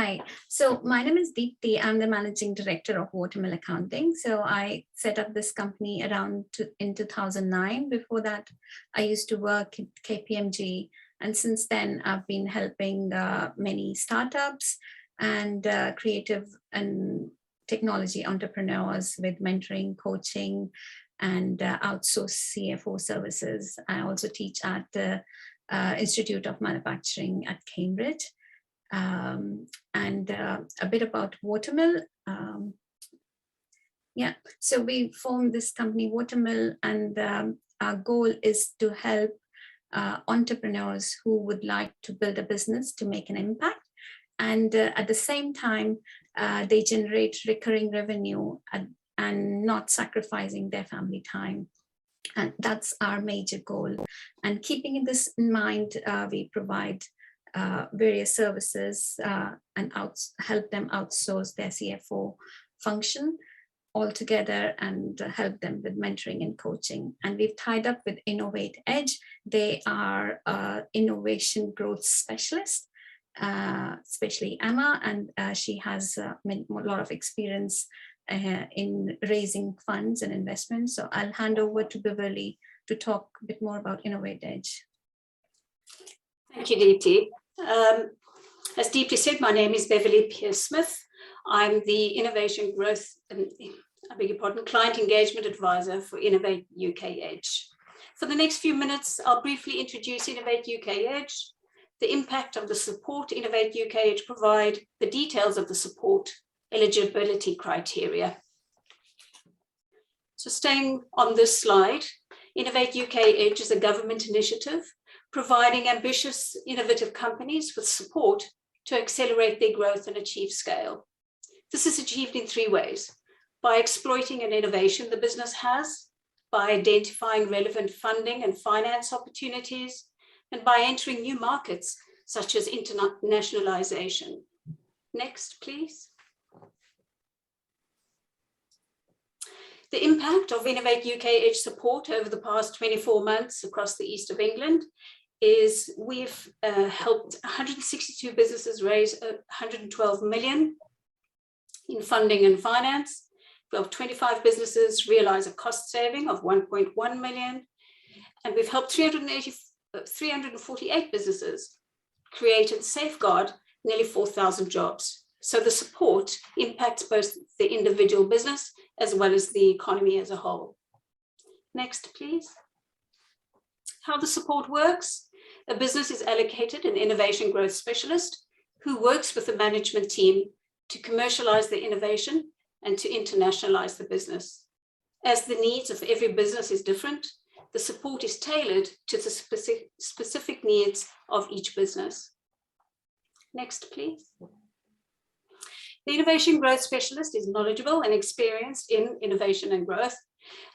Hi, so my name is Deepti. I'm the managing director of Watermill Accounting. So I set up this company in 2009. Before that, I used to work at KPMG. And since then, I've been helping many startups and creative and technology entrepreneurs with mentoring, coaching, and outsource CFO services. I also teach at the Institute of Manufacturing at Cambridge. And a bit about Watermill. So we formed this company Watermill, and our goal is to help entrepreneurs who would like to build a business to make an impact. And at the same time, they generate recurring revenue and not sacrificing their family time. And that's our major goal. And keeping this in mind, we provide various services and help them outsource their CFO function altogether and help them with mentoring and coaching. And we've tied up with Innovate Edge. They are innovation growth specialist, especially Emma, and she has a lot of experience in raising funds and investments. So I'll hand over to Beverly to talk a bit more about Innovate Edge. Thank you, Deepti. As Deepti said, my name is Beverly Pierce-Smith. I'm the Innovation Growth and Client Engagement Advisor for Innovate UK Edge. For the next few minutes, I'll briefly introduce Innovate UK Edge, the impact of the support Innovate UK Edge provide, the details of the support, eligibility criteria. So staying on this slide, Innovate UK Edge is a government initiative providing ambitious, innovative companies with support to accelerate their growth and achieve scale. This is achieved in three ways: by exploiting an innovation the business has, by identifying relevant funding and finance opportunities, and by entering new markets such as internationalization. Next, please. The impact of Innovate UK Edge support over the past 24 months across the east of England is we've helped 162 businesses raise 112 million in funding and finance. We have 25 businesses realize a cost saving of 1.1 million. And we've helped 348 businesses create and safeguard nearly 4,000 jobs. So the support impacts both the individual business as well as the economy as a whole. Next, please. How the support works. A business is allocated an innovation growth specialist who works with the management team to commercialize the innovation and to internationalize the business. As the needs of every business is different, the support is tailored to the specific needs of each business. Next, please. The innovation growth specialist is knowledgeable and experienced in innovation and growth,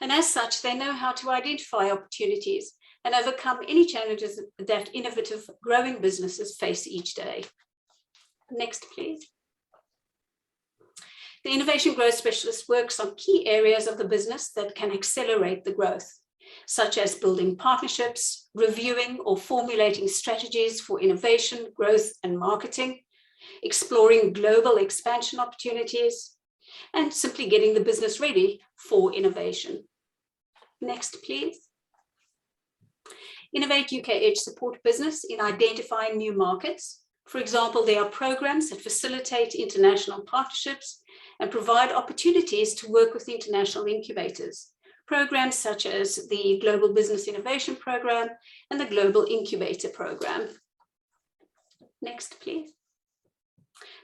and as such, they know how to identify opportunities and overcome any challenges that innovative growing businesses face each day. Next, please. The innovation growth specialist works on key areas of the business that can accelerate the growth, such as building partnerships, reviewing or formulating strategies for innovation, growth, and marketing, exploring global expansion opportunities, and simply getting the business ready for innovation. Next, please. Innovate UK Edge support business in identifying new markets. For example, there are programs that facilitate international partnerships and provide opportunities to work with international incubators. Programs such as the Global Business Innovation Program and the Global Incubator Program. Next, please.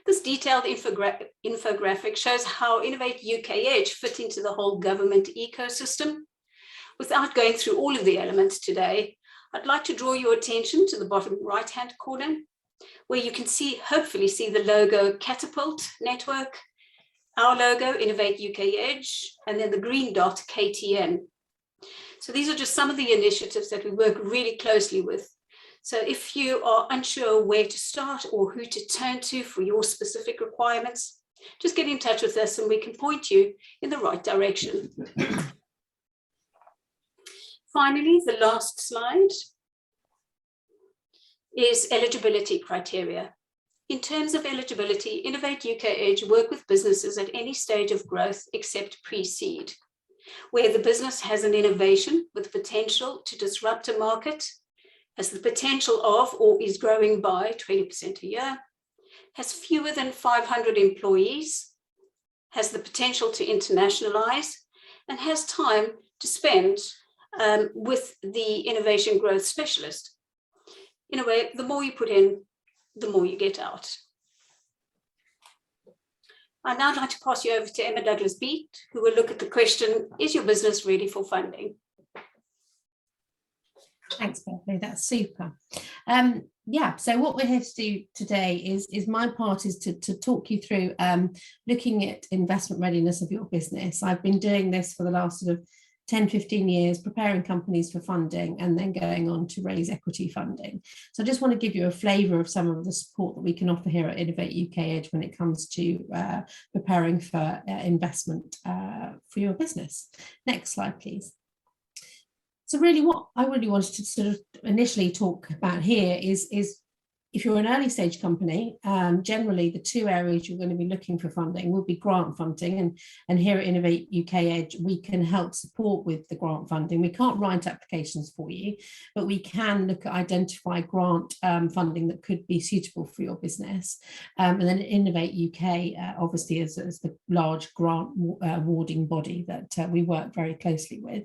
This detailed infographic shows how Innovate UK Edge fit into the whole government ecosystem. Without going through all of the elements today, I'd like to draw your attention to the bottom right-hand corner, where you can hopefully see the logo Catapult Network, our logo, Innovate UK Edge, and then the green dot, KTN. So these are just some of the initiatives that we work really closely with. So if you are unsure where to start or who to turn to for your specific requirements, just get in touch with us and we can point you in the right direction. Finally, the last slide is eligibility criteria. In terms of eligibility, Innovate UK Edge work with businesses at any stage of growth except pre-seed, where the business has an innovation with potential to disrupt a market, has the potential of or is growing by 20% a year, has fewer than 500 employees, has the potential to internationalize, and has time to spend with the innovation growth specialist. In a way, the more you put in, the more you get out. I'd now like to pass you over to Emma Douglas-Beat, who will look at the question, is your business ready for funding? Thanks, Beverly, that's super. Yeah, so what we're here to do today is my part is to talk you through looking at investment readiness of your business. I've been doing this for the last sort of 10, 15 years, preparing companies for funding and then going on to raise equity funding. So I just want to give you a flavour of some of the support that we can offer here at Innovate UK Edge when it comes to preparing for investment for your business. Next slide, please. So really what I really wanted to sort of initially talk about here is if you're an early stage company, generally the two areas you're going to be looking for funding will be grant funding. And here at Innovate UK Edge, we can help support with the grant funding. We can't write applications for you, but we can look at identify grant funding that could be suitable for your business. And then Innovate UK, obviously, is the large grant awarding body that we work very closely with.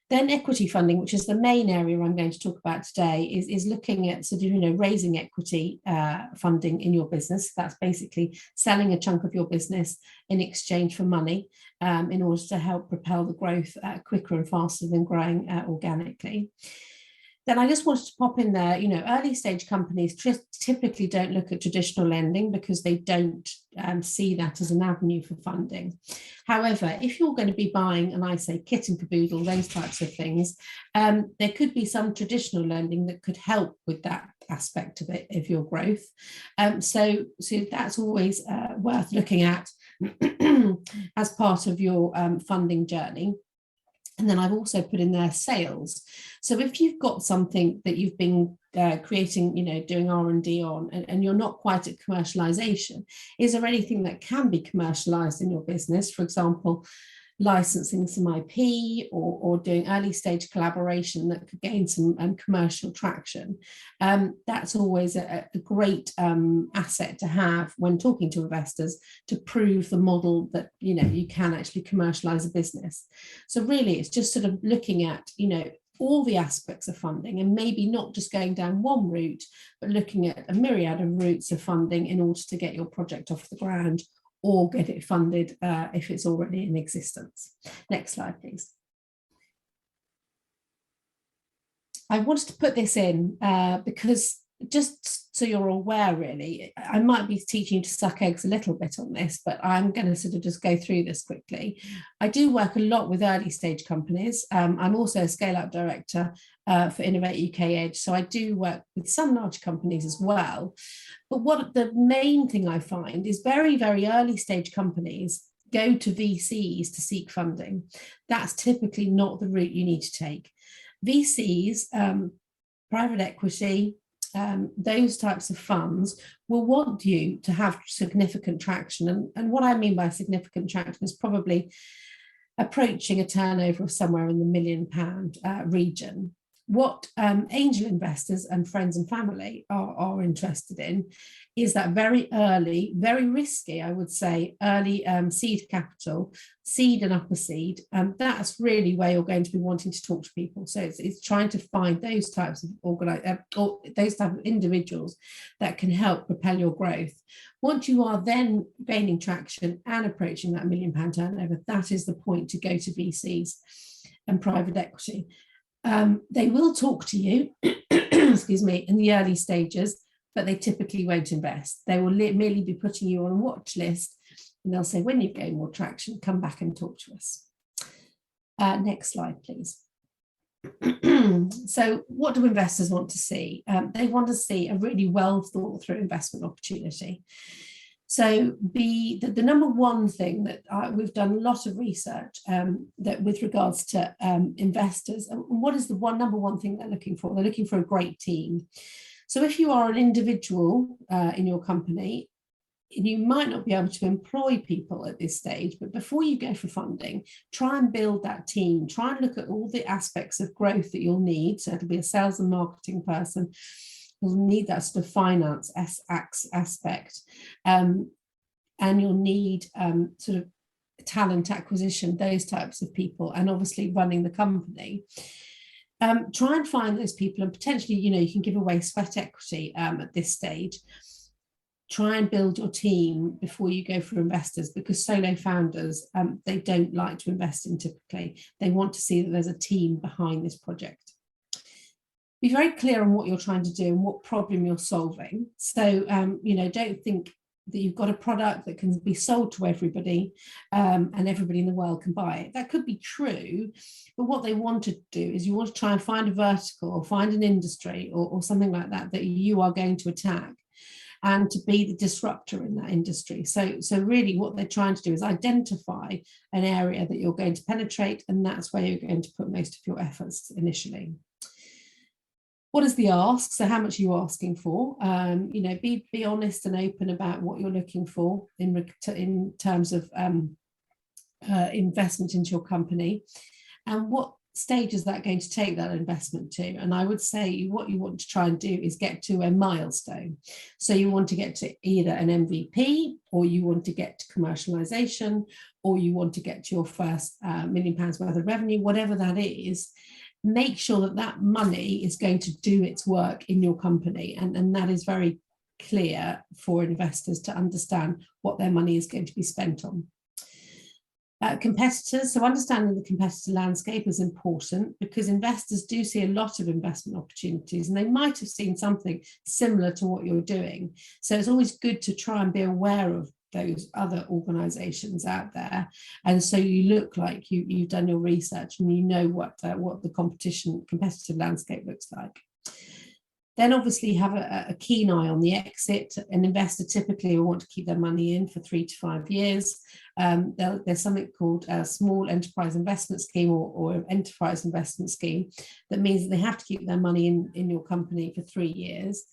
Then equity funding, which is the main area I'm going to talk about today, is looking at sort of, raising equity funding in your business. That's basically selling a chunk of your business in exchange for money in order to help propel the growth quicker and faster than growing organically. Then I just wanted to pop in there, early stage companies typically don't look at traditional lending because they don't see that as an avenue for funding. However, if you're going to be buying, and I say kit and caboodle, those types of things, there could be some traditional lending that could help with that aspect of it, of your growth. So that's always worth looking at as part of your funding journey. And then I've also put in there sales. So if you've got something that you've been creating, doing R&D on, and you're not quite at commercialization, is there anything that can be commercialized in your business? For example, licensing some IP or doing early stage collaboration that could gain some commercial traction. That's always a great asset to have when talking to investors to prove the model that you can actually commercialize a business. So really it's just sort of looking at all the aspects of funding and maybe not just going down one route, but looking at a myriad of routes of funding in order to get your project off the ground or get it funded if it's already in existence. Next slide, please. I wanted to put this in because just so you're aware, really, I might be teaching you to suck eggs a little bit on this, but I'm going to sort of just go through this quickly. I do work a lot with early stage companies. I'm also a scale-up director for Innovate UK Edge, so I do work with some large companies as well. But what the main thing I find is very, very early stage companies go to VCs to seek funding. That's typically not the route you need to take. VCs, private equity, those types of funds will want you to have significant traction. And what I mean by significant traction is probably approaching a turnover of somewhere in the £1 million region. What angel investors and friends and family are interested in is that very early, very risky, I would say, early seed capital, seed and upper seed. That's really where you're going to be wanting to talk to people. So it's trying to find those types of those type of individuals that can help propel your growth. Once you are then gaining traction and approaching that £1 million turnover, that is the point to go to VCs and private equity. They will talk to you, excuse me, in the early stages, but they typically won't invest. They will merely be putting you on a watch list, and they'll say, when you gain more traction, come back and talk to us. Next slide, please. So what do investors want to see? They want to see a really well thought through investment opportunity. So the number one thing that we've done a lot of research that with regards to investors, what is the number one thing they're looking for? They're looking for a great team. So if you are an individual in your company, you might not be able to employ people at this stage, but before you go for funding, try and build that team. Try and look at all the aspects of growth that you'll need. So it'll be a sales and marketing person. You'll need that sort of finance aspect. And you'll need sort of talent acquisition, those types of people, and obviously running the company. Try and find those people, and potentially, you can give away sweat equity at this stage. Try and build your team before you go for investors, because solo founders, they don't like to invest in typically. They want to see that there's a team behind this project. Be very clear on what you're trying to do and what problem you're solving. So, don't think that you've got a product that can be sold to everybody and everybody in the world can buy it. That could be true, but what they want to do is you want to try and find a vertical or find an industry or something like that that you are going to attack, and to be the disruptor in that industry. So really what they're trying to do is identify an area that you're going to penetrate, and that's where you're going to put most of your efforts initially. What is the ask? So how much are you asking for? Be honest and open about what you're looking for in terms of investment into your company, and what stage is that going to take that investment to. And I would say what you want to try and do is get to a milestone. So you want to get to either an MVP, or you want to get to commercialization, or you want to get to your first £1 million worth of revenue, whatever that is. Make sure that that money is going to do its work in your company, and that is very clear for investors to understand what their money is going to be spent on. Competitors, so understanding the competitor landscape is important, because investors do see a lot of investment opportunities, and they might have seen something similar to what you're doing. So it's always good to try and be aware of those other organizations out there, and so you look like you've done your research and you know what the competitive landscape looks like. Then obviously have a keen eye on the exit. An investor typically will want to keep their money in for 3 to 5 years. There's something called a small enterprise investment scheme or enterprise investment scheme that means that they have to keep their money in your company for 3 years.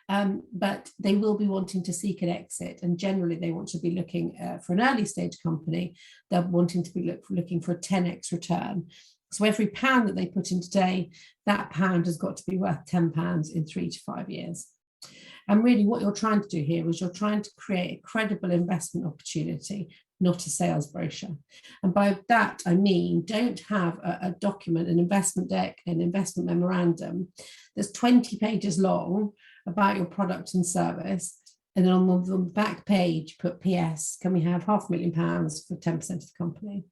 But they will be wanting to seek an exit, and generally they want to be looking for an early stage company. They're wanting to be looking for a 10x return. So every pound that they put in today, that pound has got to be worth £10 in 3 to 5 years. And really what you're trying to do here is you're trying to create a credible investment opportunity, not a sales brochure. And by that, I mean, don't have a document, an investment deck, an investment memorandum that's 20 pages long about your product and service, and then on the back page put PS, can we have £500,000 for 10% of the company?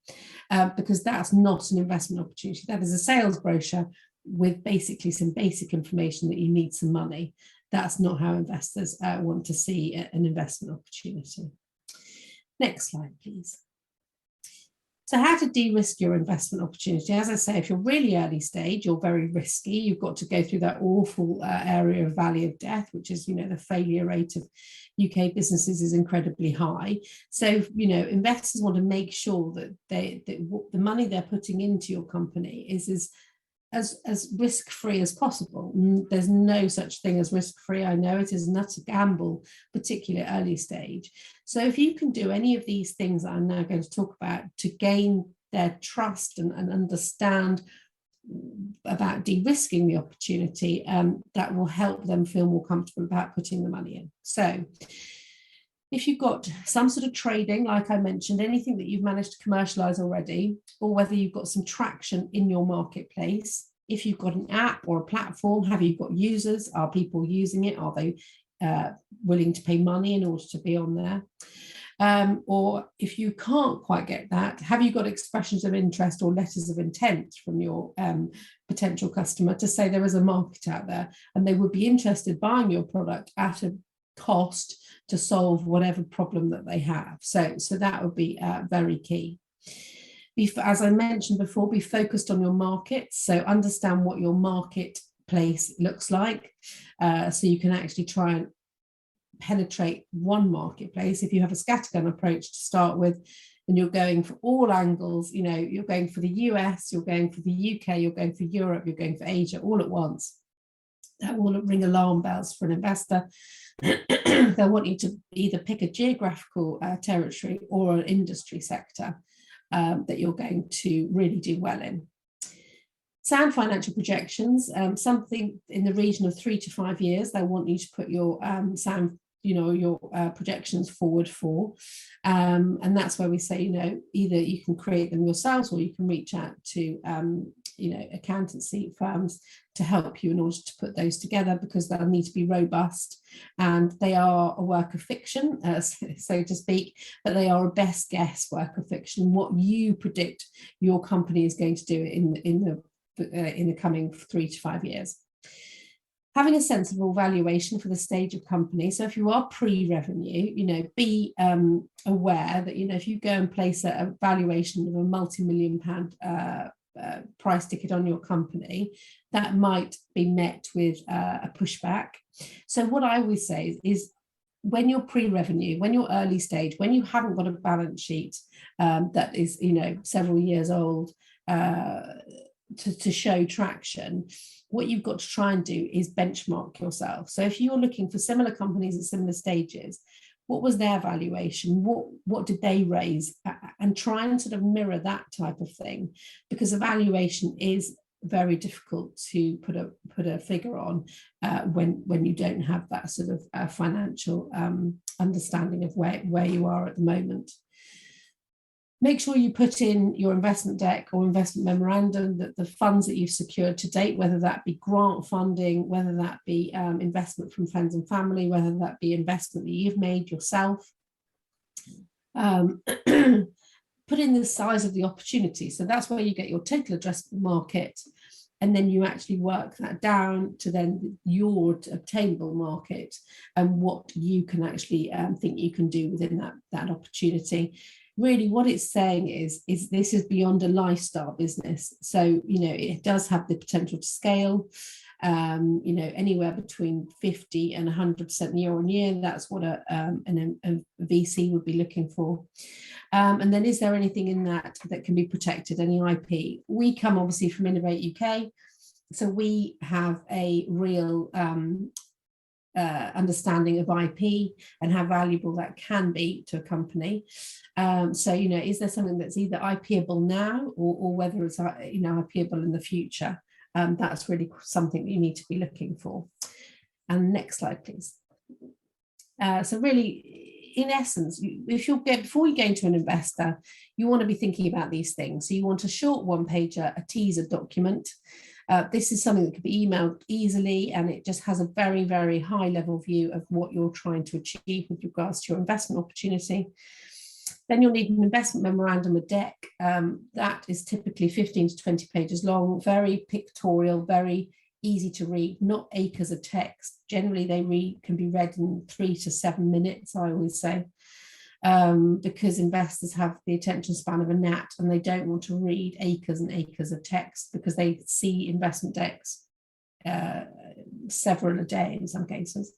Because that's not an investment opportunity. That is a sales brochure with basically some basic information that you need some money. That's not how investors want to see an investment opportunity. Next slide, please. So how to de-risk your investment opportunity? As I say, if you're really early stage, you're very risky. You've got to go through that awful area of valley of death, which is, the failure rate of UK businesses is incredibly high. So, investors want to make sure that the money they're putting into your company is as risk-free as possible. There's no such thing as risk-free. I know it is not a gamble, particularly early stage. So if you can do any of these things that I'm now going to talk about to gain their trust and understand about de-risking the opportunity, that will help them feel more comfortable about putting the money in. So if you've got some sort of trading, like I mentioned, anything that you've managed to commercialize already, or whether you've got some traction in your marketplace, if you've got an app or a platform, have you got users? Are people using it? Are they willing to pay money in order to be on there? Or if you can't quite get that, have you got expressions of interest or letters of intent from your potential customer to say there is a market out there and they would be interested in buying your product at a cost to solve whatever problem that they have. So that would be very key. As I mentioned before, be focused on your markets. So understand what your marketplace looks like, so you can actually try and penetrate one marketplace. If you have a scattergun approach to start with, and you're going for all angles, you're going for the US, you're going for the UK, you're going for Europe, you're going for Asia all at once, that will ring alarm bells for an investor. They'll want you to either pick a geographical territory or an industry sector that you're going to really do well in. Sound financial projections, something in the region of 3 to 5 years, they want you to put your projections forward for. And that's where we say, either you can create them yourselves or you can reach out to, accountancy firms to help you in order to put those together, because they'll need to be robust and they are a work of fiction, so to speak, but they are a best guess work of fiction, what you predict your company is going to do in the coming 3 to 5 years. Having a sensible valuation for the stage of company. So if you are pre-revenue, be aware that, if you go and place a valuation of a multi-million-pound price ticket on your company, that might be met with a pushback. So what I always say is when you're pre-revenue, when you're early stage, when you haven't got a balance sheet that is, several years old, to show traction, what you've got to try and do is benchmark yourself. So if you're looking for similar companies at similar stages, what was their valuation? What did they raise? And try and sort of mirror that type of thing, because evaluation is very difficult to put a figure on when you don't have that sort of financial understanding of where you are at the moment. Make sure you put in your investment deck or investment memorandum that the funds that you've secured to date, whether that be grant funding, whether that be investment from friends and family, whether that be investment that you've made yourself. Put in the size of the opportunity. So that's where you get your total addressable market. And then you actually work that down to then your obtainable market and what you can actually think you can do within that opportunity. Really what it's saying is this is beyond a lifestyle business. So, it does have the potential to scale, anywhere between 50 and 100% year on year. That's what a VC would be looking for. And then is there anything in that can be protected, any IP? We come obviously from Innovate UK. So we have a real understanding of IP and how valuable that can be to a company. So, is there something that's either IPable now or whether it's, IPable in the future? That's really something you need to be looking for. And next slide, please. So really, in essence, before you go into an investor, you want to be thinking about these things. So you want a short one-pager, a teaser document. This is something that can be emailed easily, and it just has a very, very high level view of what you're trying to achieve with regards to your investment opportunity. Then you'll need an investment memorandum, a deck. That is typically 15 to 20 pages long, very pictorial, very easy to read, not acres of text. Generally, they can be read in 3 to 7 minutes, I always say. Because investors have the attention span of a gnat and they don't want to read acres and acres of text, because they see investment decks several a day in some cases.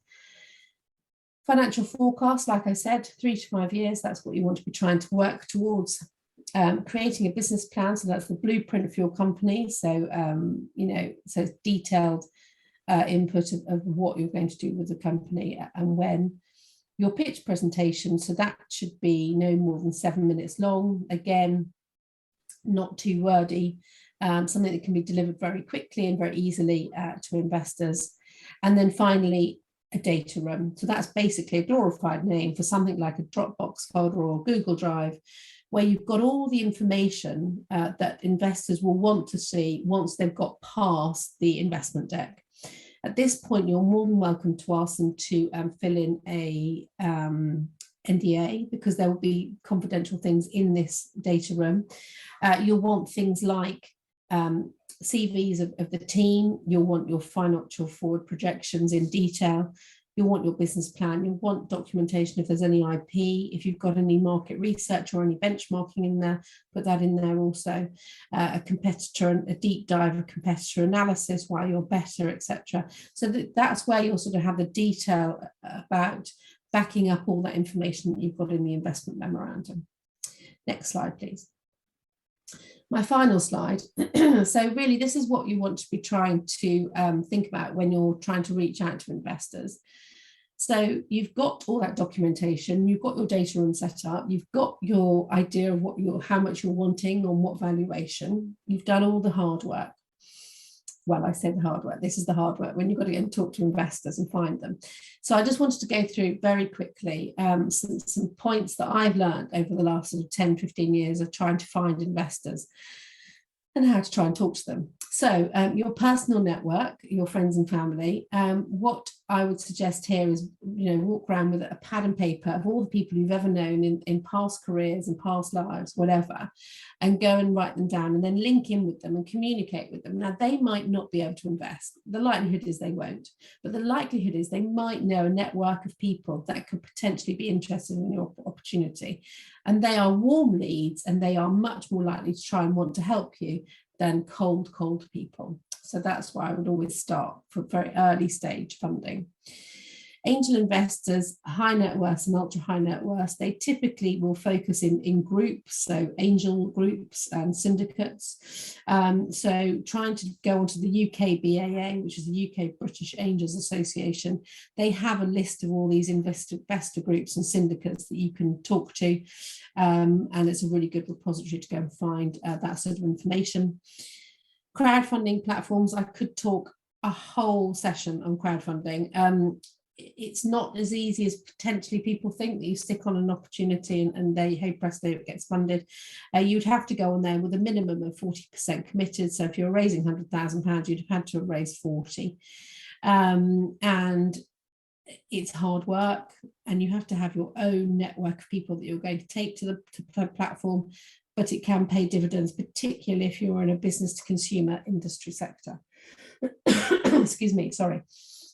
Financial forecast, like I said, 3 to 5 years, that's what you want to be trying to work towards. Creating a business plan, so that's the blueprint for your company. So, so detailed input of what you're going to do with the company and when. Your pitch presentation, so that should be no more than 7 minutes long. Again, not too wordy, something that can be delivered very quickly and very easily to investors. And then finally, a data room. So that's basically a glorified name for something like a Dropbox folder or Google Drive, where you've got all the information that investors will want to see once they've got past the investment deck. At this point, you're more than welcome to ask them to fill in a NDA, because there will be confidential things in this data room. You'll want things like CVs of the team. You'll want your financial forward projections in detail. You'll want your business plan. You'll want documentation if there's any IP. If you've got any market research or any benchmarking in there, put that in there also. A competitor, a deep dive of competitor analysis, why you're better, etc. So that's where you'll sort of have the detail about backing up all that information that you've got in the investment memorandum. Next slide, please. My final slide. So really, this is what you want to be trying to think about when you're trying to reach out to investors. So you've got all that documentation, you've got your data room set up, you've got your idea of how much you're wanting on what valuation, you've done all the hard work. Well, I say the hard work, this is the hard work when you've got to go and talk to investors and find them. So I just wanted to go through very quickly some points that I've learned over the last sort of 10, 15 years of trying to find investors and how to try and talk to them. So your personal network, your friends and family, what I would suggest here is, walk around with a pad and paper of all the people you've ever known in past careers and past lives, whatever, and go and write them down and then link in with them and communicate with them. Now, they might not be able to invest. The likelihood is they won't, but the likelihood is they might know a network of people that could potentially be interested in your opportunity. And they are warm leads, and they are much more likely to try and want to help you than cold people. So that's why I would always start for very early stage funding. Angel investors, high net worth and ultra high net worth, they typically will focus in groups, so angel groups and syndicates. So trying to go onto the UKBAA, which is the UK British Angels Association, they have a list of all these investor groups and syndicates that you can talk to, and it's a really good repository to go and find that sort of information. Crowdfunding platforms, I could talk a whole session on crowdfunding. It's not as easy as potentially people think, that you stick on an opportunity and they, hey presto, it gets funded. You'd have to go on there with a minimum of 40% committed. So if you're raising £100,000, you'd have had to have raised 40. And it's hard work, and you have to have your own network of people that you're going to take to the platform, but it can pay dividends, particularly if you're in a business to consumer industry sector. Excuse me, sorry.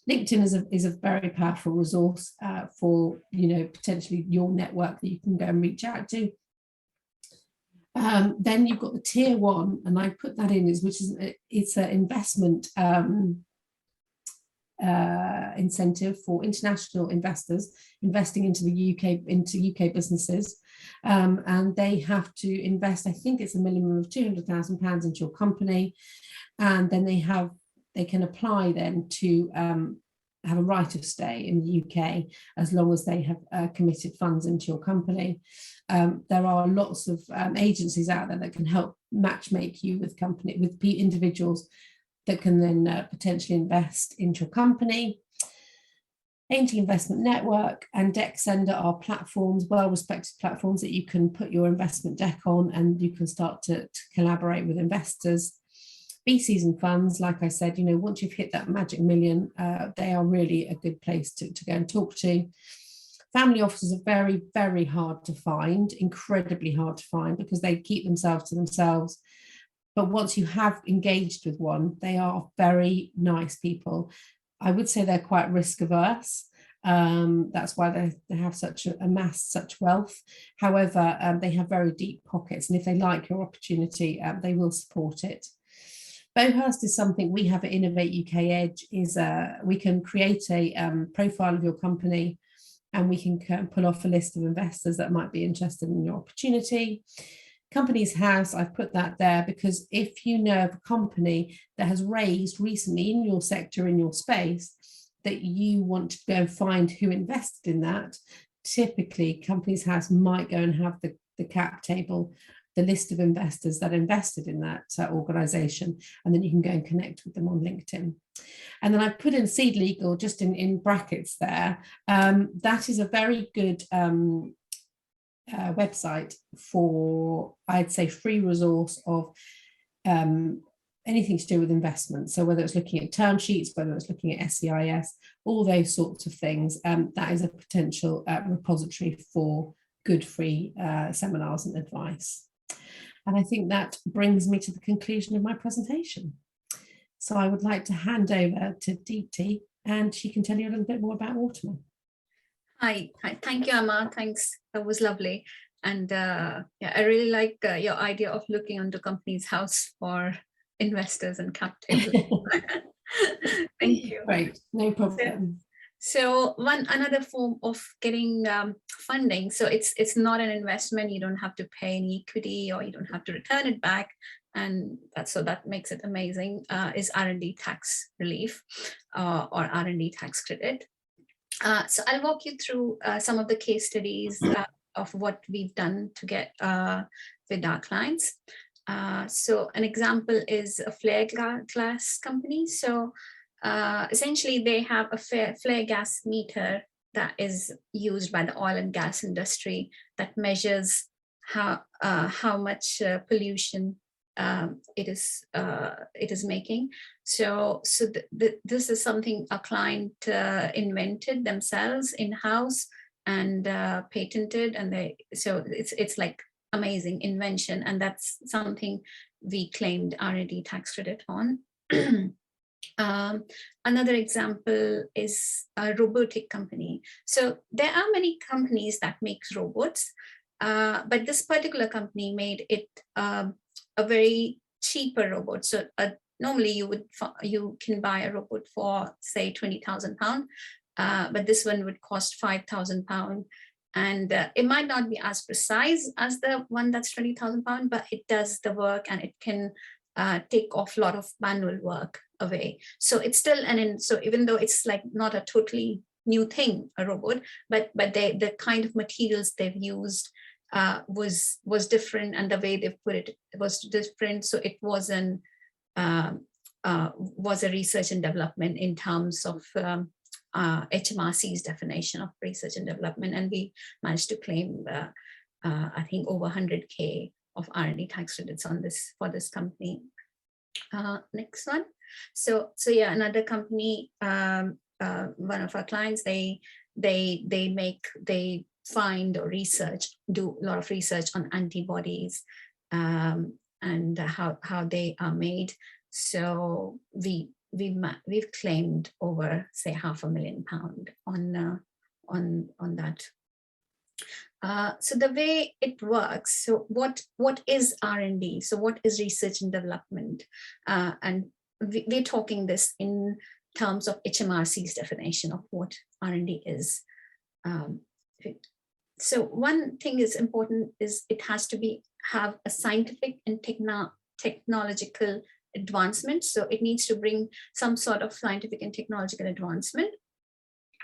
LinkedIn is a very powerful resource for potentially your network that you can go and reach out to. Then you've got the tier 1, and I put that in it's an investment incentive for international investors investing into the UK businesses, and they have to invest, I think it's a minimum of £200,000 into your company, and then they can apply then to have a right of stay in the UK as long as they have committed funds into your company. There are lots of agencies out there that can help matchmake you with individuals that can then potentially invest into your company. Angel Investment Network and Deck Sender are platforms, well-respected platforms that you can put your investment deck on, and you can start to collaborate with investors. VCs and funds, like I said, once you've hit that magic million, they are really a good place to go and talk to. Family offices are very, very hard to find, incredibly hard to find, because they keep themselves to themselves. But once you have engaged with one, they are very nice people. I would say they're quite risk averse. That's why they have amassed such wealth. However, they have very deep pockets, and if they like your opportunity, they will support it. Bowhurst is something we have at Innovate UK Edge. We can create a profile of your company, and we can pull off a list of investors that might be interested in your opportunity. Companies House, I've put that there because if you know of a company that has raised recently in your sector, in your space, that you want to go and find who invested in that, typically Companies House might go and have the cap table, the list of investors that invested in that organisation, and then you can go and connect with them on LinkedIn. And then I've put in Seed Legal just in brackets there. That is a very good website for, I'd say, free resource of anything to do with investment. So whether it's looking at term sheets, whether it's looking at SEIS, all those sorts of things, that is a potential repository for good free seminars and advice. And I think that brings me to the conclusion of my presentation. So I would like to hand over to Deepti, and she can tell you a little bit more about Watermill. Hi, thank you, Emma. Thanks, that was lovely. And yeah, I really like your idea of looking onto Companies House for investors and cap tables. Thank you. Great, no problem. So another form of getting funding. So it's not an investment. You don't have to pay any equity or you don't have to return it back. And that makes it amazing, is R&D tax relief or R&D tax credit. So I'll walk you through some of the case studies of what we've done to get with our clients. So an example is a flare glass company. So essentially they have a flare gas meter that is used by the oil and gas industry that measures how much pollution it is making. So this is something a client invented themselves in-house and patented, and it's like amazing invention, and that's something we claimed R&D tax credit on. Another example is a robotic company. So there are many companies that make robots, but this particular company made it a very cheaper robot. So normally you can buy a robot for say £20,000, but this one would cost £5,000. And it might not be as precise as the one that's £20,000, but it does the work and it can take off a lot of manual work away. So it's still so even though it's like not a totally new thing, a robot, but the kind of materials they've used was different, and the way they put it was different. So it was a research and development in terms of HMRC's definition of research and development, and we managed to claim I think over 100K of R&D tax credits on this for this company. Next one. So yeah, another company, one of our clients, they find or do a lot of research on antibodies and how they are made. So we've claimed over say £500,000 on that. So the way it works, so what is R&D? So what is research and development? And we're talking this in terms of HMRC's definition of what R&D is. So one thing is important is it has to have a scientific and technological advancement. So it needs to bring some sort of scientific and technological advancement.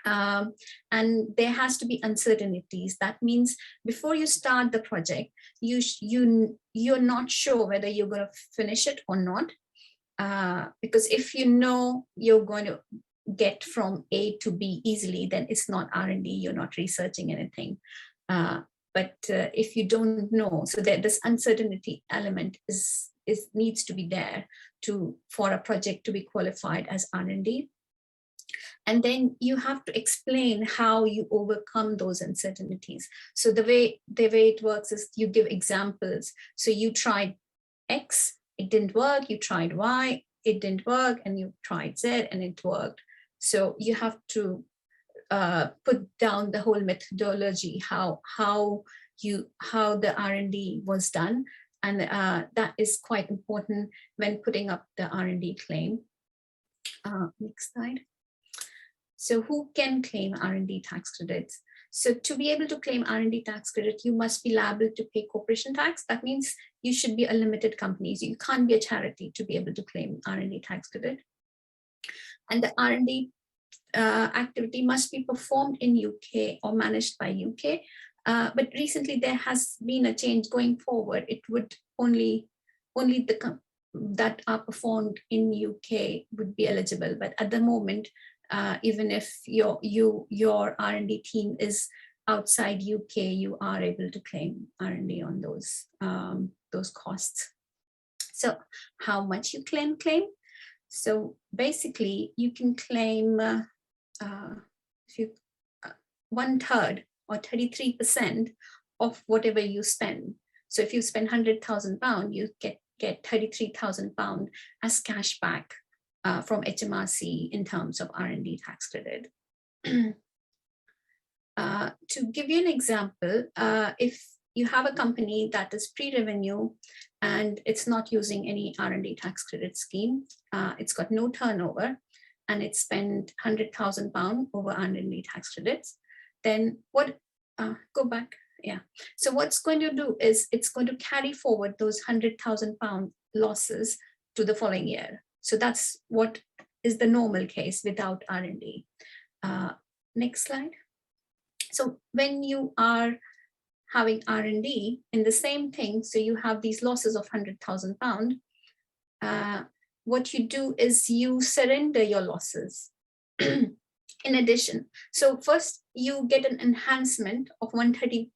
And there has to be uncertainties. That means before you start the project, you're not sure whether you're going to finish it or not. Because if you know you're going to get from A to B easily, then it's not R&D, you're not researching anything. But if you don't know, so this uncertainty element needs to be there for a project to be qualified as R&D. And then you have to explain how you overcome those uncertainties. So the way it works is you give examples. So you tried X, it didn't work. You tried Y, it didn't work, and you tried Z, and it worked. So you have to put down the whole methodology, how the R&D was done, and that is quite important when putting up the R&D claim. Next slide. So who can claim R&D tax credits? So to be able to claim R&D tax credit, you must be liable to pay corporation tax. That means you should be a limited company. So you can't be a charity to be able to claim R&D tax credit. And the R&D activity must be performed in UK or managed by UK. But recently there has been a change going forward. It would only that are performed in UK would be eligible. But at the moment, even if your R&D team is outside UK, you are able to claim R&D on those costs. So how much you claim? So basically you can claim 1/3 or 33% of whatever you spend. So if you spend £100,000, you get £33,000 as cash back from HMRC in terms of R&D tax credit. To give you an example, if you have a company that is pre-revenue and it's not using any R&D tax credit scheme, it's got no turnover, and it spent £100,000 over R&D tax credits, then what, go back, yeah. So what's going to do is it's going to carry forward those £100,000 losses to the following year. So that's what is the normal case without R&D. Next slide. So when you are having R&D in the same thing, so you have these losses of £100,000, what you do is you surrender your losses in addition. So first you get an enhancement of 130%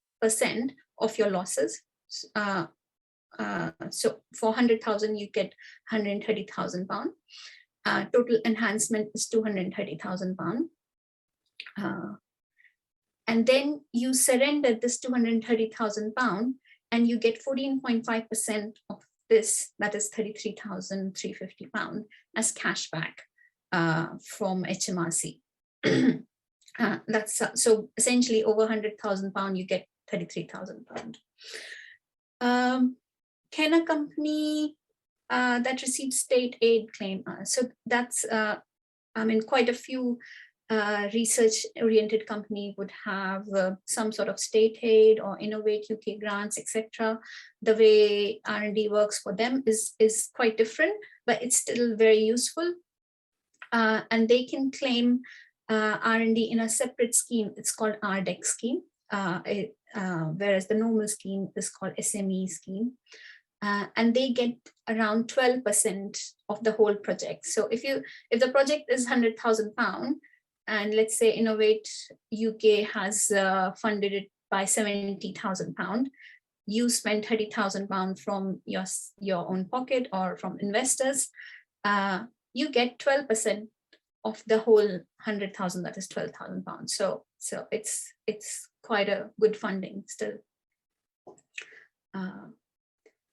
of your losses. So for 100,000, you get £130,000. Total enhancement is £230,000. And then you surrender this £230,000 and you get 14.5% of this, that is £33,350 as cash back from HMRC. That's so essentially over £100,000 you get £33,000. Can a company that receives state aid claim? So that's I mean, quite a few research-oriented company would have some sort of state aid or Innovate UK grants, etc. The way R&D works for them is quite different, but it's still very useful. And they can claim R&D in a separate scheme. It's called RDEC scheme, whereas the normal scheme is called SME scheme. And they get around 12% of the whole project. So if the project is £100,000, and let's say Innovate UK has funded it by £70,000, you spend £30,000 from your own pocket or from investors, you get 12% of the whole 100,000, that is £12,000. So it's quite a good funding still.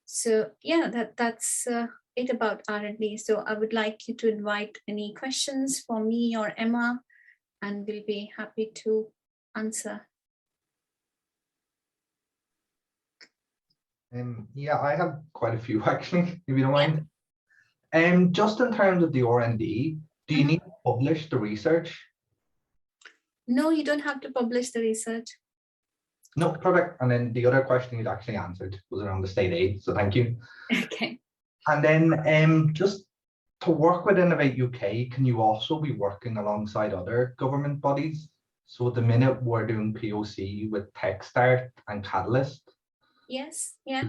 So yeah, that's it about R&D. So I would like you to invite any questions for me or Emma, and we'll be happy to answer. Yeah, I have quite a few actually, if you don't mind. Just in terms of the R&D, do you need to publish the research? No, you don't have to publish the research. No, perfect. And then the other question you'd actually answered was around the state aid, so thank you. Okay. And then just to work with Innovate UK, can you also be working alongside other government bodies? So at the minute we're doing POC with TechStart and Catalyst. Yes, yeah,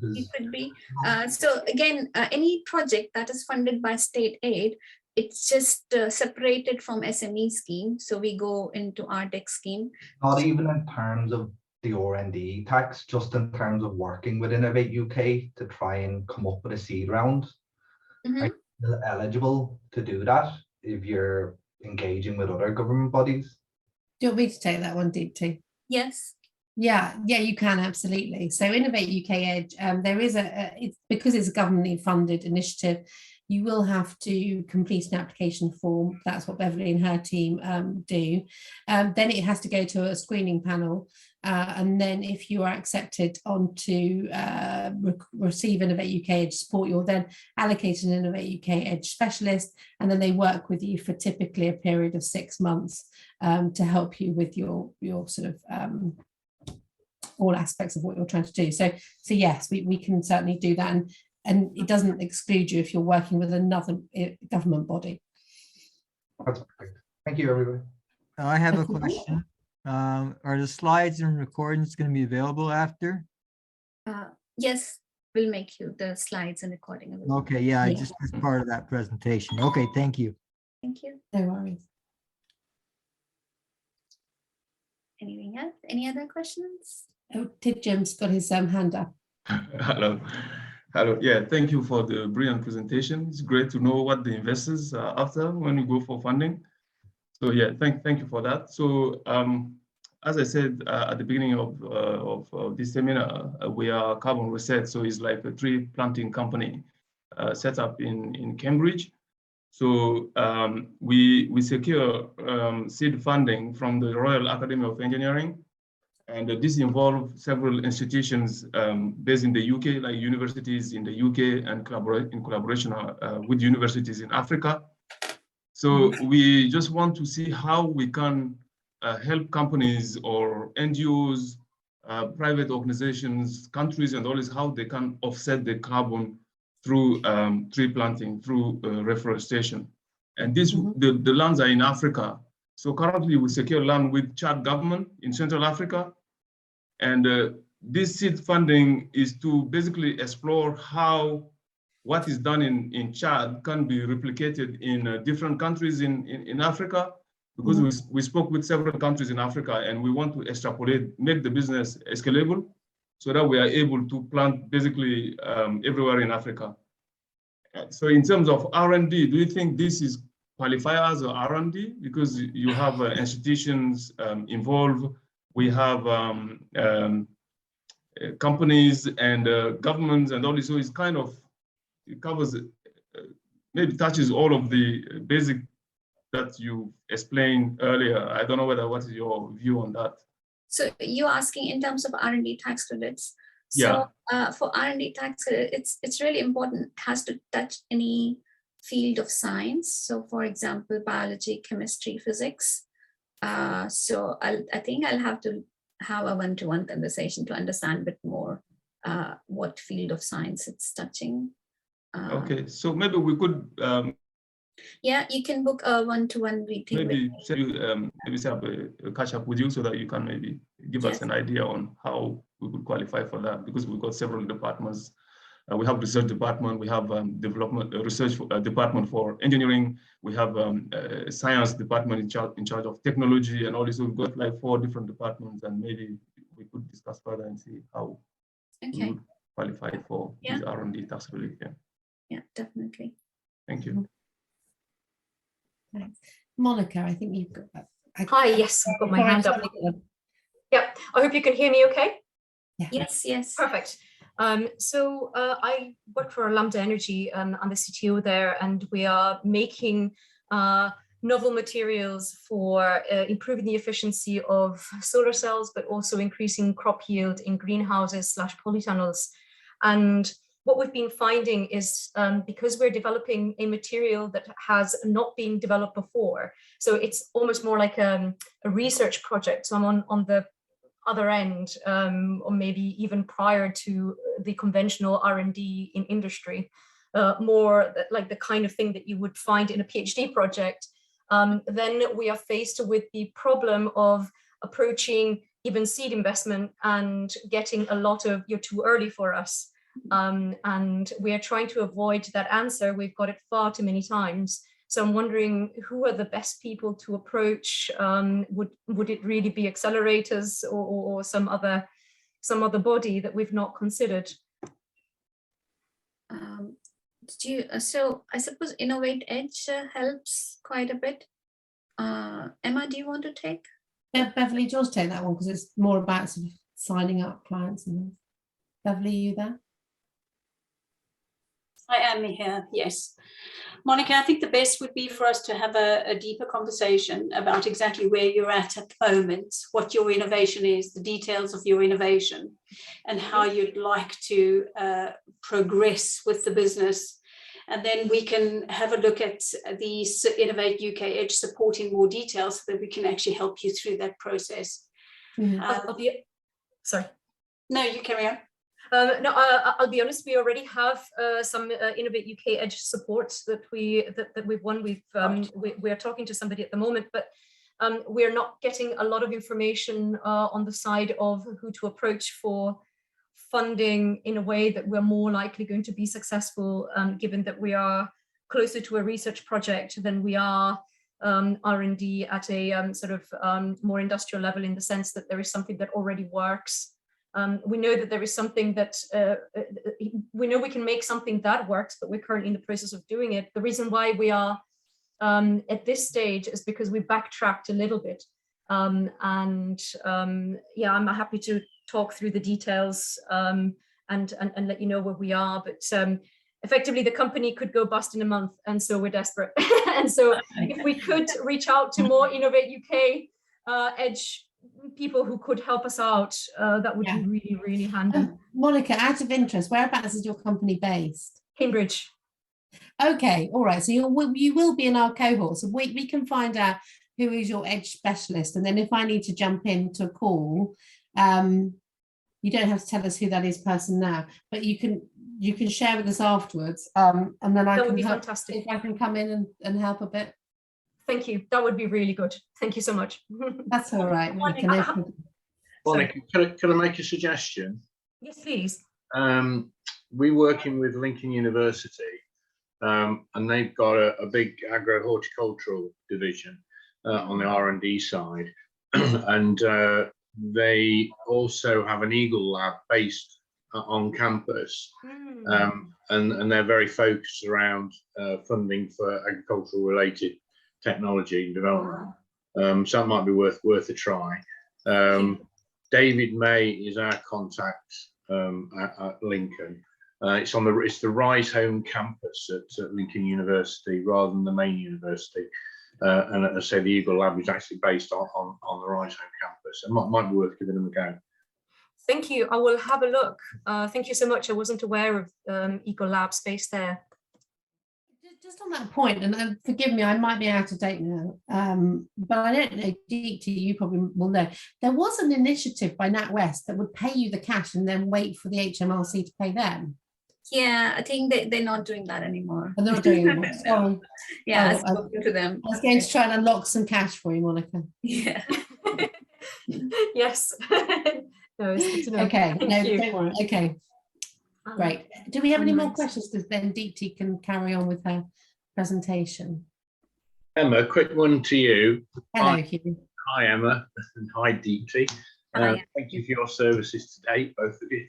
it could be. So again, any project that is funded by state aid, it's just separated from SME scheme. So we go into RDEC scheme. Not even in terms of the R&D tax, just in terms of working with Innovate UK to try and come up with a seed round. Are you eligible to do that if you're engaging with other government bodies? Do you want me to take that one, Deepti? Yes. Yeah, you can, absolutely. So Innovate UK Edge, there is it's because it's a government funded initiative, you will have to complete an application form. That's what Beverly and her team do. Then it has to go to a screening panel. And then if you are accepted on to receive Innovate UK Edge support, you're then allocated an Innovate UK Edge specialist, and then they work with you for typically a period of 6 months to help you with your sort of all aspects of what you're trying to do. So yes, we can certainly do that, and it doesn't exclude you if you're working with another government body. That's perfect. Thank you, everybody. I have a question. Are the slides and recordings going to be available after? Yes, we'll make you the slides and recording available. Okay, yeah, I just was part of that presentation. Okay, thank you. Thank you. No worries. Anything else? Any other questions? Oh, Jim's got his hand up. Hello. Yeah, thank you for the brilliant presentation. It's great to know what the investors are after when we go for funding. So yeah, thank you for that. So as I said at the beginning of this seminar, we are Carbon Reset. So it's like a tree planting company set up in Cambridge. So we secure seed funding from the Royal Academy of Engineering. And this involves several institutions based in the UK, like universities in the UK, and in collaboration with universities in Africa. So we just want to see how we can help companies or NGOs, private organizations, countries, and all this, how they can offset the carbon through tree planting, through reforestation. And this, the lands are in Africa. So currently we secure land with Chad government in Central Africa. And this seed funding is to basically explore how what is done in Chad can be replicated in different countries in Africa, because we spoke with several countries in Africa, and we want to extrapolate, make the business scalable, so that we are able to plant basically everywhere in Africa. So in terms of R&D, do you think this is qualify as a R&D? Because you have institutions involved, we have companies and governments and all this, so it's kind of, it covers, maybe touches all of the basic that you explained earlier. I don't know what is your view on that? So you're asking in terms of R&D tax credits. Yeah. So for R&D tax credit, it's really important. It has to touch any field of science. So for example, biology, chemistry, physics. So I think I'll have to have a one-to-one conversation to understand a bit more what field of science it's touching. Okay, so maybe we could. Yeah, you can book a one-to-one meeting. Maybe set up a catch up with you so that you can maybe give us an idea on how we could qualify for that, because we've got several departments. We have research department, we have development research department for engineering, we have science department in charge of technology and all this. So we've got like 4 different departments, and maybe we could discuss further and see how we would qualify for these R&D tax relief. Yeah, definitely. Thank you. Thanks. Monica, I think you've got that. Hi, yes, I've got my hand up. Yep, I hope you can hear me okay? Yeah. Yes. Perfect. So I work for Lambda Energy, and I'm the CTO there, and we are making novel materials for improving the efficiency of solar cells, but also increasing crop yield in greenhouses / polytunnels. And what we've been finding is because we're developing a material that has not been developed before, so it's almost more like a research project. So I'm on the other end, or maybe even prior to the conventional R&D in industry, more like the kind of thing that you would find in a PhD project. Then we are faced with the problem of approaching even seed investment and getting a lot of, you're too early for us. And we are trying to avoid that answer. We've got it far too many times. So I'm wondering, who are the best people to approach? Would it really be accelerators or some other body that we've not considered? So I suppose Innovate Edge helps quite a bit. Emma, do you want to take? Yeah, Beverly, do you want to take that one, because it's more about sort of signing up clients and things. Beverly, are you there? I am here, yes. Monica, I think the best would be for us to have a deeper conversation about exactly where you're at the moment, what your innovation is, the details of your innovation, and how you'd like to progress with the business. And then we can have a look at the Innovate UK Edge support in more detail, so that we can actually help you through that process. Sorry. No, you carry on. No, I'll be honest. We already have some Innovate UK Edge support that we've won. We are talking to somebody at the moment, but we're not getting a lot of information on the side of who to approach for funding in a way that we're more likely going to be successful, given that we are closer to a research project than we are R&D at a sort of more industrial level, in the sense that there is something that already works. We know that there is something that, we know we can make something that works, but we're currently in the process of doing it. The reason why we are at this stage is because we backtracked a little bit. Yeah, I'm happy to talk through the details and let you know where we are. But effectively, the company could go bust in a month, and so we're desperate. And so if we could reach out to more Innovate UK Edge people who could help us out, that would be really, really handy. Monica, out of interest, whereabouts is your company based? Cambridge. Okay, all right. So you will be in our cohort. So we can find out who is your edge specialist, and then if I need to jump into a call, you don't have to tell us who that is person now, but you can share with us afterwards, and then I That would can be help fantastic. if I can come in and help a bit. Thank you. That would be really good. Thank you so much. That's all right. Monica, no problem. Monica, can I make a suggestion? Yes, please. We're working with Lincoln University, and they've got a big agro-horticultural division on the R&D side, and they also have an Eagle Lab based on campus, and they're very focused around funding for agricultural related technology development. So that might be worth a try. David May is our contact at Lincoln. It's the Rise Home campus at Lincoln University rather than the main university. And as I say, the Eagle Lab is actually based on the Rise Home campus. It might be worth giving them a go. Thank you. I will have a look. Thank you so much. I wasn't aware of Eagle Lab space there. Just on that point, and forgive me, I might be out of date now, but I don't know, Deepti, you probably will know. There was an initiative by NatWest that would pay you the cash and then wait for the HMRC to pay them. Yeah, I think they're not doing that anymore. They're not doing it anymore. Sorry. Yeah, Oh, I spoke to them. I was going to try and unlock some cash for you, Monica. Yeah. Yes. No, it's good to know. Okay, Thank no, you. don't worry. Okay, great. Do we have any more questions? Because then Deepti can carry on with her presentation. Emma, quick one to you. Hello, Hugh. Hi, Emma, and hi, Deepti. Thank you for your services today, both of you.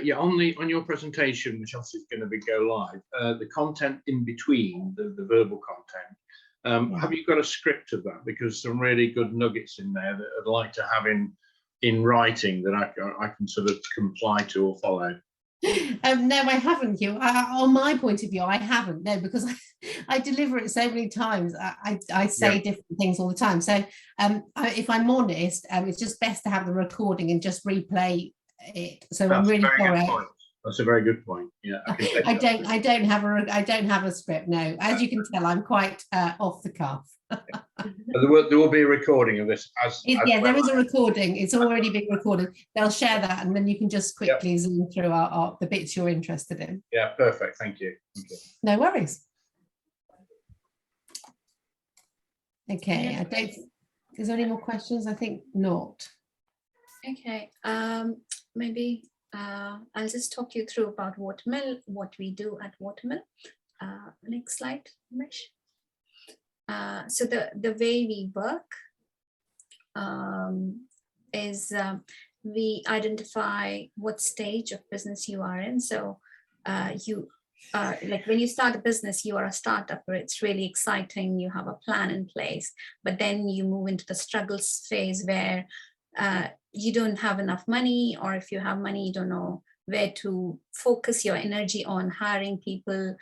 Yeah, on your presentation, which obviously is going to go live, the content in between, the verbal content, have you got a script of that? Because some really good nuggets in there that I'd like to have in writing that I can sort of comply to or follow. No, I haven't, Hugh. On my point of view, I haven't. No, because I deliver it so many times. I say different things all the time. So if I'm honest, it's just best to have the recording and just replay it. So I'm really sorry. That's a very good point. Yeah, I don't have a script. No, as you can tell, I'm quite off the cuff. There will be a recording of this. Yeah, there is a recording. It's already been recorded. They'll share that, and then you can just quickly zoom through the bits you're interested in. Yeah, perfect. Thank you. No worries. Okay, I don't. Is there any more questions? I think not. Okay. Maybe I'll just talk you through about Watermill, what we do at Watermill. Next slide, Umesh. So the way we work is we identify what stage of business you are in. So you are like when you start a business, you are a startup where it's really exciting. You have a plan in place, but then you move into the struggles phase where you don't have enough money, or if you have money, you don't know where to focus your energy on hiring people,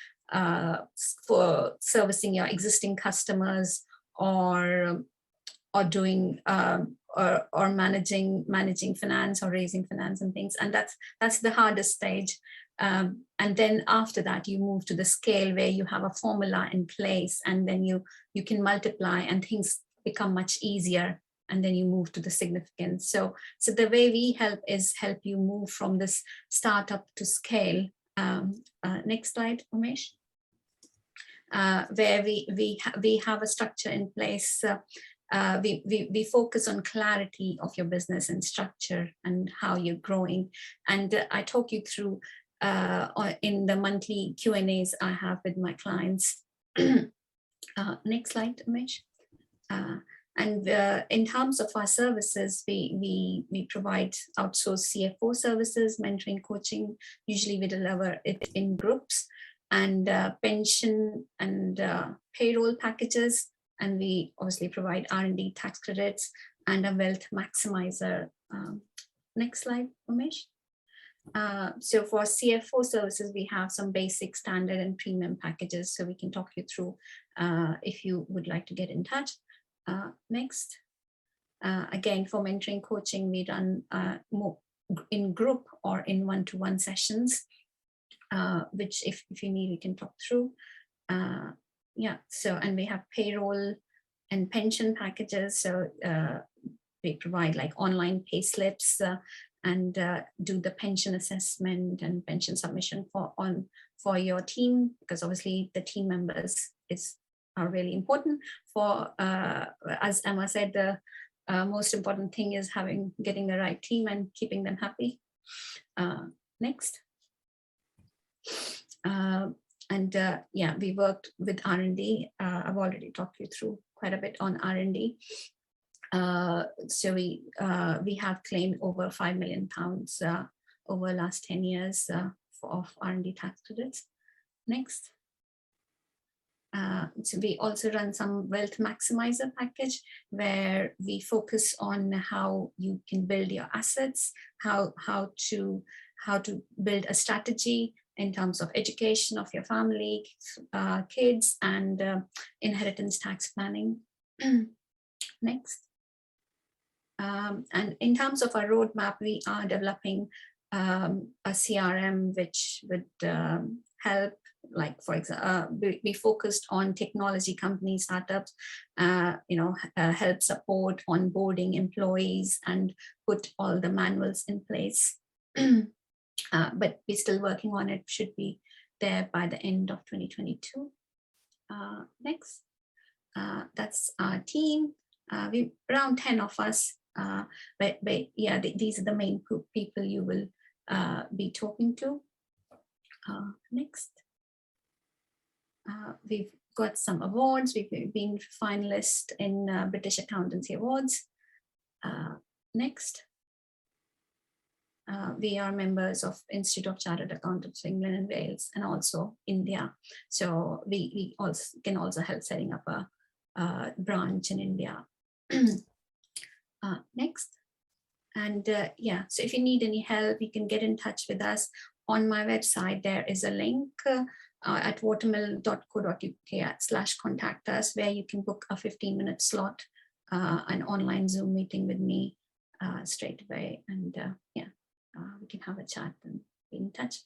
for servicing your existing customers, or doing or managing finance or raising finance and things. And that's the hardest stage. And then after that, you move to the scale where you have a formula in place, and then you can multiply and things become much easier. And then you move to the significance. So the way we help you move from this startup to scale. Next slide, Umesh. Where we have a structure in place. We focus on clarity of your business and structure and how you're growing. And I talk you through in the monthly Q&As I have with my clients. Next slide, Umesh. And in terms of our services, we provide outsourced CFO services, mentoring, coaching. Usually we deliver it in groups, and pension and payroll packages. And we obviously provide R&D tax credits and a wealth maximizer. Next slide, Umesh. So for CFO services, we have some basic, standard, and premium packages. So we can talk you through if you would like to get in touch. Next. Again, for mentoring coaching, we run more in group or in one-to-one sessions. which if you need, we can talk through. Yeah, so, and we have payroll and pension packages. So we provide like online pay slips and do the pension assessment and pension submission for your team, because obviously the team members are really important. For as Emma said, the most important thing is getting the right team and keeping them happy. Next. Yeah, we worked with R&D. I've already talked you through quite a bit on R&D. So we have claimed over £5 million over the last 10 years of R&D tax credits. Next. So we also run some wealth maximizer package where we focus on how you can build your assets, how to build a strategy in terms of education of your family, kids, and inheritance tax planning. Next. And in terms of our roadmap, we are developing a CRM which would help, like for example, we focused on technology companies, startups, help support onboarding employees and put all the manuals in place. But we're still working on it, should be there by the end of 2022. Next. That's our team. We around 10 of us, but yeah, these are the main people you will be talking to. Next. We've got some awards. We've been finalists in British Accountancy Awards. Next. We are members of Institute of Chartered Accountants of England and Wales, and also India. So we also can also help setting up a branch in India. Next. And yeah, so if you need any help, you can get in touch with us. On my website, there is a link at watermill.co.uk/contact us, where you can book a 15-minute slot, an online Zoom meeting with me straight away. And yeah, we can have a chat and be in touch.